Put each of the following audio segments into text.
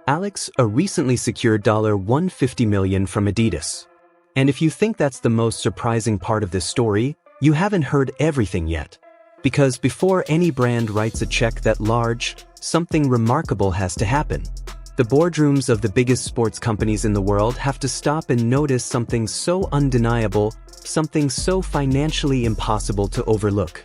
Alex Eala recently secured $150 million from Adidas. And if you think that's the most surprising part of this story, you haven't heard everything yet. Because before any brand writes a check that large, something remarkable has to happen. The boardrooms of the biggest sports companies in the world have to stop and notice something so undeniable, something so financially impossible to overlook.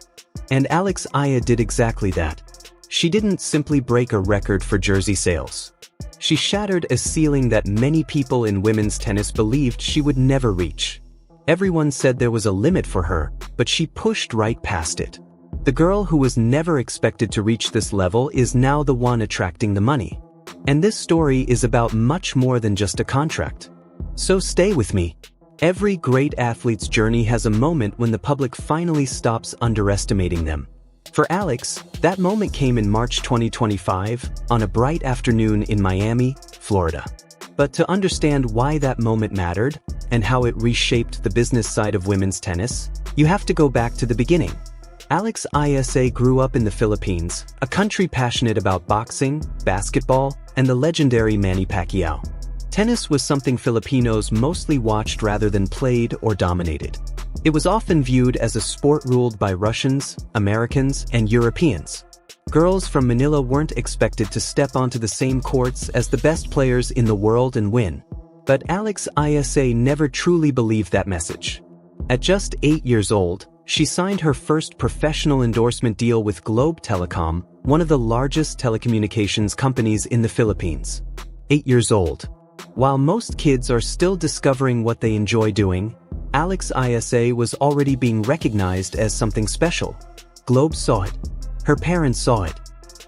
And Alex Eala did exactly that. She didn't simply break a record for jersey sales. She shattered a ceiling that many people in women's tennis believed she would never reach. Everyone said there was a limit for her, but she pushed right past it. The girl who was never expected to reach this level is now the one attracting the money. And this story is about much more than just a contract. So stay with me. Every great athlete's journey has a moment when the public finally stops underestimating them. For Alex, that moment came in March 2025, on a bright afternoon in Miami, Florida. But to understand why that moment mattered, and how it reshaped the business side of women's tennis, you have to go back to the beginning. Alex Eala grew up in the Philippines, a country passionate about boxing, basketball, and the legendary Manny Pacquiao. Tennis was something Filipinos mostly watched rather than played or dominated. It was often viewed as a sport ruled by Russians, Americans, and Europeans. Girls from Manila weren't expected to step onto the same courts as the best players in the world and win. But Alex Eala never truly believed that message. At just 8 years old, she signed her first professional endorsement deal with Globe Telecom, one of the largest telecommunications companies in the Philippines. 8 years old. While most kids are still discovering what they enjoy doing, Alex Eala was already being recognized as something special. Globe saw it. Her parents saw it.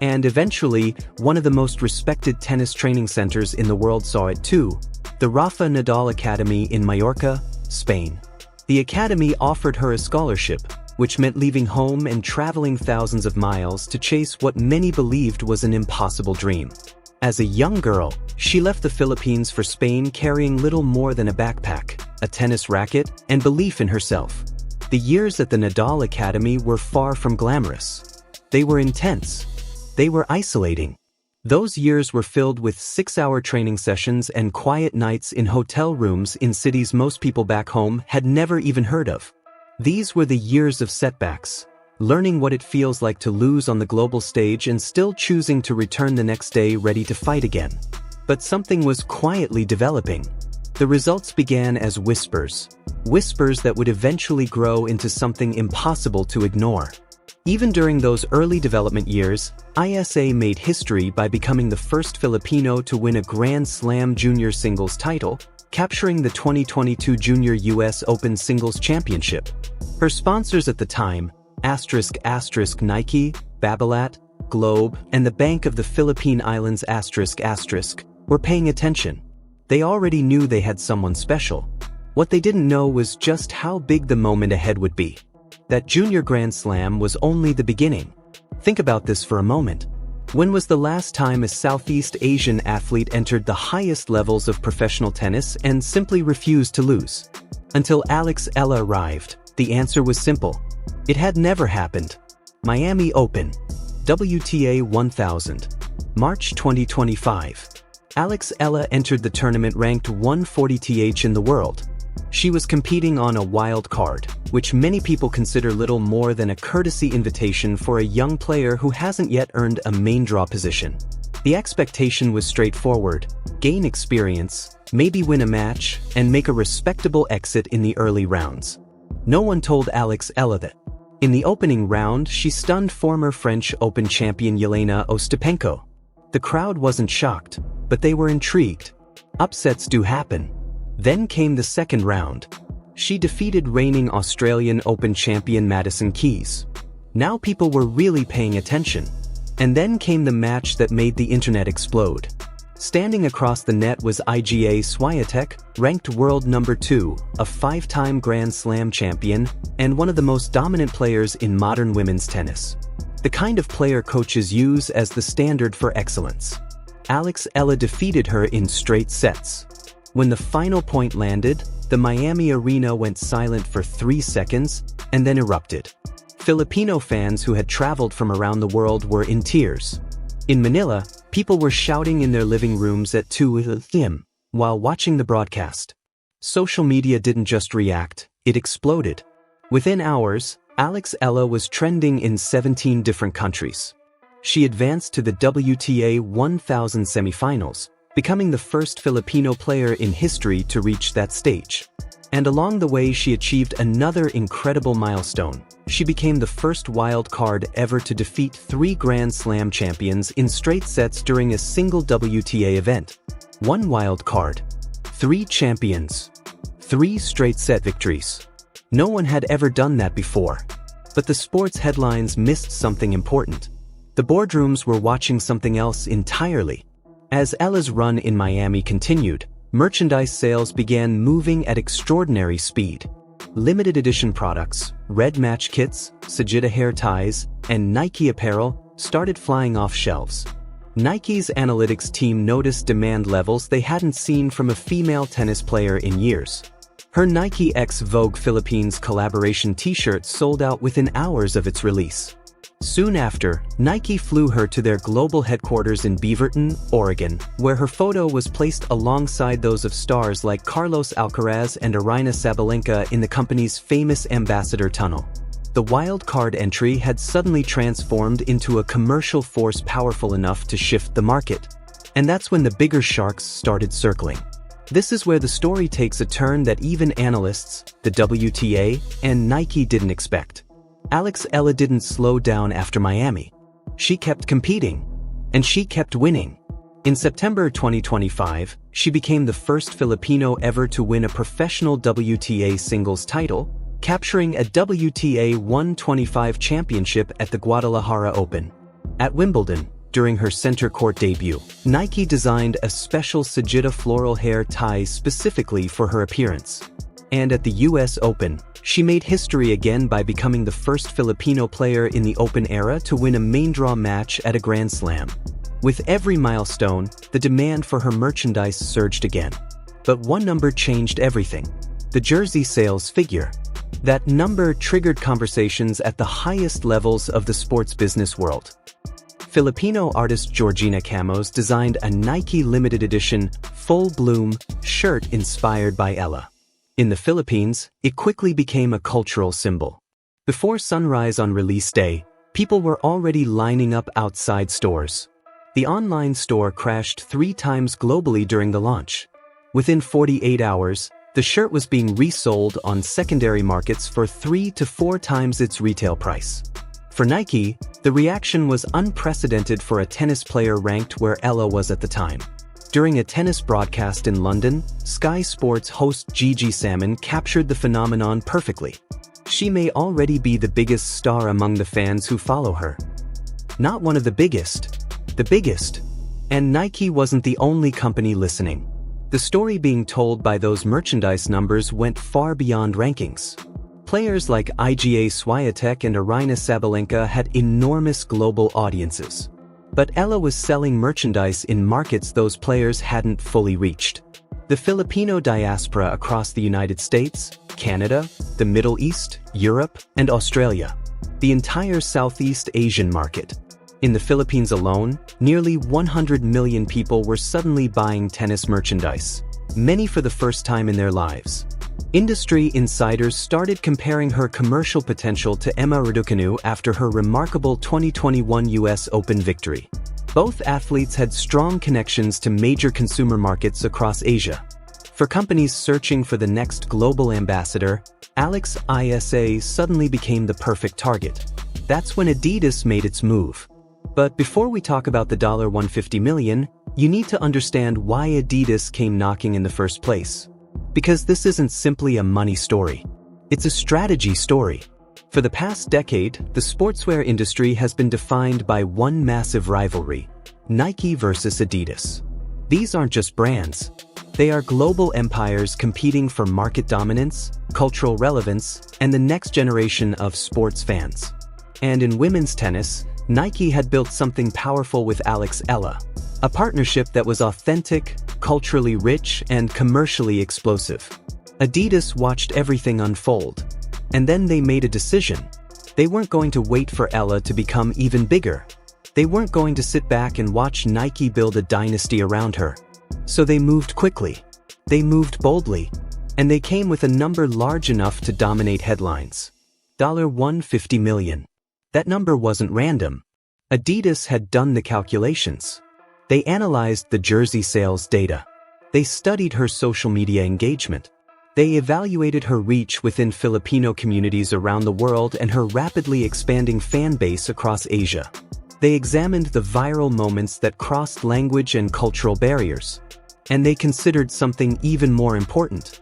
And eventually, one of the most respected tennis training centers in the world saw it too, the Rafa Nadal Academy in Mallorca, Spain. The academy offered her a scholarship, which meant leaving home and traveling thousands of miles to chase what many believed was an impossible dream. As a young girl, she left the Philippines for Spain carrying little more than a backpack, a tennis racket, and belief in herself. The years at the Nadal Academy were far from glamorous. They were intense. They were isolating. Those years were filled with 6-hour training sessions and quiet nights in hotel rooms in cities most people back home had never even heard of. These were the years of setbacks. Learning what it feels like to lose on the global stage and still choosing to return the next day ready to fight again. But something was quietly developing. The results began as whispers. Whispers that would eventually grow into something impossible to ignore. Even during those early development years, Eala made history by becoming the first Filipino to win a Grand Slam junior singles title, capturing the 2022 Junior US Open Singles Championship. Her sponsors at the time, Nike, Babolat, Globe, and the Bank of the Philippine Islands were paying attention. They already knew they had someone special. What they didn't know was just how big the moment ahead would be. That Junior Grand Slam was only the beginning. Think about this for a moment. When was the last time a Southeast Asian athlete entered the highest levels of professional tennis and simply refused to lose? Until Alex Eala arrived, the answer was simple. It had never happened. Miami Open. WTA 1000. March 2025. Alex Eala entered the tournament ranked 140th in the world. She was competing on a wild card, which many people consider little more than a courtesy invitation for a young player who hasn't yet earned a main draw position. The expectation was straightforward: gain experience, maybe win a match, and make a respectable exit in the early rounds. No one told Alex Eala that. In the opening round, she stunned former French Open champion Jelena Ostapenko. The crowd wasn't shocked, but they were intrigued. Upsets do happen. Then came the second round. She defeated reigning Australian Open champion Madison Keys. Now people were really paying attention. And then came the match that made the internet explode. Standing across the net was Iga Swiatek, ranked world number 2, a 5-time Grand Slam champion, and one of the most dominant players in modern women's tennis. The kind of player coaches use as the standard for excellence. Alex Eala defeated her in straight sets. When the final point landed, the Miami arena went silent for 3 seconds and then erupted. Filipino fans who had traveled from around the world were in tears. In Manila, People were shouting in their living rooms at 2 a.m. while watching the broadcast. Social media didn't just react, it exploded. Within hours, Alexandra Eala was trending in 17 different countries. She advanced to the WTA 1000 semifinals, becoming the first Filipino player in history to reach that stage. And along the way she achieved another incredible milestone. She became the first wild card ever to defeat 3 Grand Slam champions in straight sets during a single WTA event. 1 wild card, 3 champions, 3 straight set victories. No one had ever done that before. But the sports headlines missed something important. The boardrooms were watching something else entirely. As Eala's run in Miami continued, merchandise sales began moving at extraordinary speed. Limited edition products, red match kits, Sajida hair ties, and Nike apparel started flying off shelves. Nike's analytics team noticed demand levels they hadn't seen from a female tennis player in years. Her Nike x Vogue Philippines collaboration t-shirt sold out within hours of its release. Soon after, Nike flew her to their global headquarters in Beaverton, Oregon, where her photo was placed alongside those of stars like Carlos Alcaraz and Aryna Sabalenka in the company's famous ambassador tunnel. The wild card entry had suddenly transformed into a commercial force powerful enough to shift the market. And that's when the bigger sharks started circling. This is where the story takes a turn that even analysts, the WTA, and Nike didn't expect. Alexandra Eala didn't slow down after Miami. She kept competing. And she kept winning. In September 2025, she became the first Filipino ever to win a professional WTA singles title, capturing a WTA 125 championship at the Guadalajara Open. At Wimbledon, during her center court debut, Nike designed a special Sajida floral hair tie specifically for her appearance. And at the US Open, she made history again by becoming the first Filipino player in the Open era to win a main draw match at a Grand Slam. With every milestone, the demand for her merchandise surged again. But one number changed everything: the jersey sales figure. That number triggered conversations at the highest levels of the sports business world. Filipino artist Georgina Camos designed a Nike limited edition, full-bloom shirt inspired by Eala. In the Philippines, it quickly became a cultural symbol. Before sunrise on release day, people were already lining up outside stores. The online store crashed 3 times globally during the launch. Within 48 hours, the shirt was being resold on secondary markets for 3 to 4 times its retail price. For Nike, the reaction was unprecedented for a tennis player ranked where Eala was at the time. During a tennis broadcast in London, Sky Sports host Gigi Salmon captured the phenomenon perfectly. She may already be the biggest star among the fans who follow her. Not one of the biggest, the biggest. And Nike wasn't the only company listening. The story being told by those merchandise numbers went far beyond rankings. Players like Iga Swiatek and Aryna Sabalenka had enormous global audiences. But Eala was selling merchandise in markets those players hadn't fully reached. The Filipino diaspora across the United States, Canada, the Middle East, Europe, and Australia. The entire Southeast Asian market. In the Philippines alone, nearly 100 million people were suddenly buying tennis merchandise, many for the first time in their lives. Industry insiders started comparing her commercial potential to Emma Raducanu after her remarkable 2021 US Open victory. Both athletes had strong connections to major consumer markets across Asia. For companies searching for the next global ambassador, Alexandra Eala suddenly became the perfect target. That's when Adidas made its move. But before we talk about the $150 million, you need to understand why Adidas came knocking in the first place. Because this isn't simply a money story. It's a strategy story. For the past decade, the sportswear industry has been defined by one massive rivalry: Nike versus Adidas. These aren't just brands. They are global empires competing for market dominance, cultural relevance, and the next generation of sports fans. And in women's tennis, Nike had built something powerful with Alexandra Eala, a partnership that was authentic, culturally rich, and commercially explosive. Adidas watched everything unfold. And then they made a decision. They weren't going to wait for Eala to become even bigger. They weren't going to sit back and watch Nike build a dynasty around her. So they moved quickly. They moved boldly. And they came with a number large enough to dominate headlines. $150 million. That number wasn't random. Adidas had done the calculations. They analyzed the jersey sales data. They studied her social media engagement. They evaluated her reach within Filipino communities around the world and her rapidly expanding fan base across Asia. They examined the viral moments that crossed language and cultural barriers. And they considered something even more important.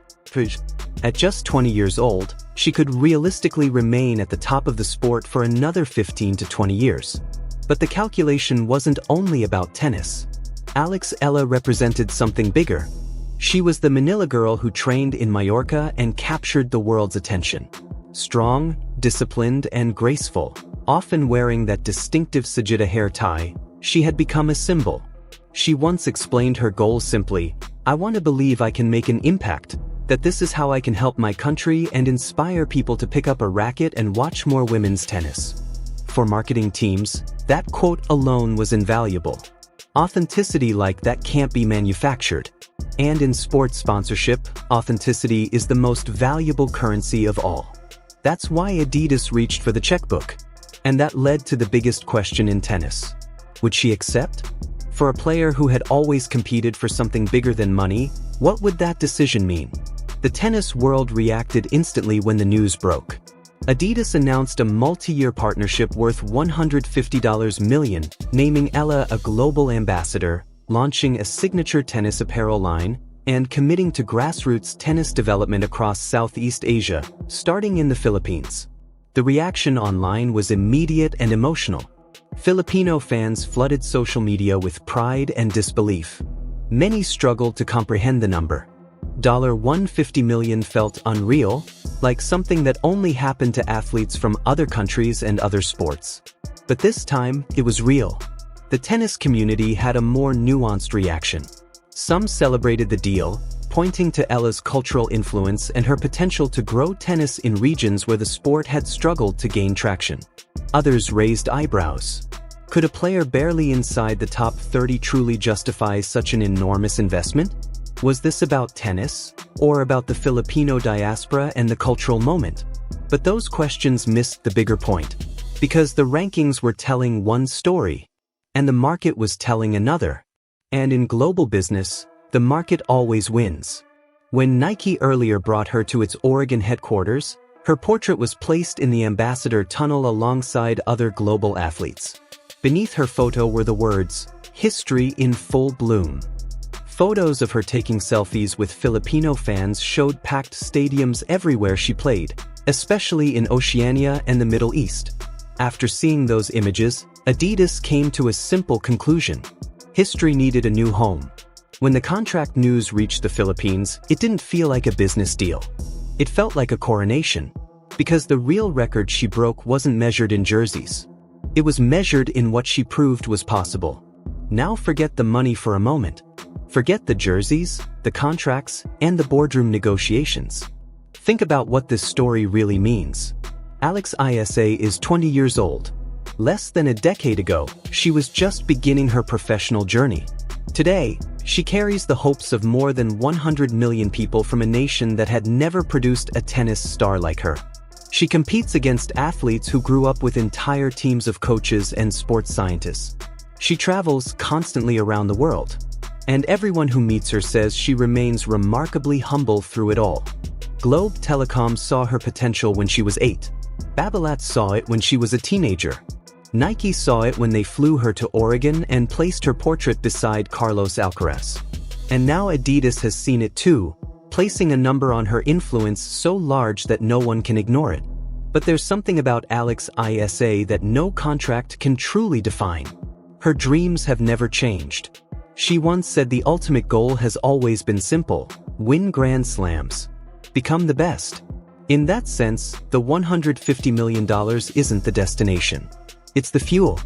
At just 20 years old, she could realistically remain at the top of the sport for another 15 to 20 years. But the calculation wasn't only about tennis. Alexandra Eala represented something bigger. She was the Manila girl who trained in Mallorca and captured the world's attention. Strong, disciplined, and graceful, often wearing that distinctive sajida hair tie, she had become a symbol. She once explained her goal simply, "I want to believe I can make an impact, that this is how I can help my country and inspire people to pick up a racket and watch more women's tennis." For marketing teams, that quote alone was invaluable. Authenticity like that can't be manufactured. And in sports sponsorship, authenticity is the most valuable currency of all. That's why Adidas reached for the checkbook. And that led to the biggest question in tennis. Would she accept? For a player who had always competed for something bigger than money, what would that decision mean? The tennis world reacted instantly when the news broke. Adidas announced a multi-year partnership worth $150 million, naming Eala a global ambassador, launching a signature tennis apparel line, and committing to grassroots tennis development across Southeast Asia, starting in the Philippines. The reaction online was immediate and emotional. Filipino fans flooded social media with pride and disbelief. Many struggled to comprehend the number. $150 million felt unreal, like something that only happened to athletes from other countries and other sports. But this time, it was real. The tennis community had a more nuanced reaction. Some celebrated the deal, pointing to Eala's cultural influence and her potential to grow tennis in regions where the sport had struggled to gain traction. Others raised eyebrows. Could a player barely inside the top 30 truly justify such an enormous investment? Was this about tennis, or about the Filipino diaspora and the cultural moment? But those questions missed the bigger point, because the rankings were telling one story, and the market was telling another. And in global business, the market always wins. When Nike earlier brought her to its Oregon headquarters, her portrait was placed in the ambassador tunnel alongside other global athletes. Beneath her photo were the words, "History in full bloom." Photos of her taking selfies with Filipino fans showed packed stadiums everywhere she played, especially in Oceania and the Middle East. After seeing those images, Adidas came to a simple conclusion. History needed a new home. When the contract news reached the Philippines, it didn't feel like a business deal. It felt like a coronation, because the real record she broke wasn't measured in jerseys. It was measured in what she proved was possible. Now forget the money for a moment. Forget the jerseys, the contracts, and the boardroom negotiations. Think about what this story really means. Alexandra Eala is 20 years old. Less than a decade ago, she was just beginning her professional journey. Today, she carries the hopes of more than 100 million people from a nation that had never produced a tennis star like her. She competes against athletes who grew up with entire teams of coaches and sports scientists. She travels constantly around the world. And everyone who meets her says she remains remarkably humble through it all. Globe Telecom saw her potential when she was 8. Babolat saw it when she was a teenager. Nike saw it when they flew her to Oregon and placed her portrait beside Carlos Alcaraz. And now Adidas has seen it too, placing a number on her influence so large that no one can ignore it. But there's something about Alexandra Eala that no contract can truly define. Her dreams have never changed. She once said the ultimate goal has always been simple: win Grand Slams. Become the best. In that sense, the $150 million isn't the destination. It's the fuel.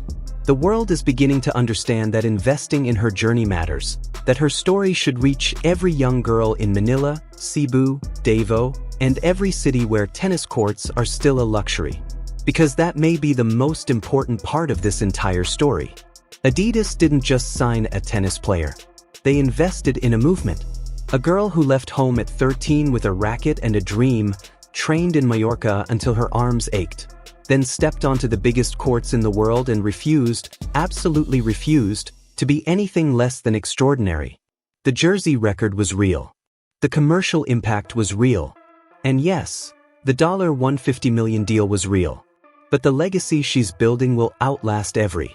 The world is beginning to understand that investing in her journey matters, that her story should reach every young girl in Manila, Cebu, Davao, and every city where tennis courts are still a luxury. Because that may be the most important part of this entire story. Adidas didn't just sign a tennis player. They invested in a movement. A girl who left home at 13 with a racket and a dream, trained in Mallorca until her arms ached, then stepped onto the biggest courts in the world and refused, absolutely refused, to be anything less than extraordinary. The jersey record was real. The commercial impact was real. And yes, the $150 million deal was real. But the legacy she's building will outlast every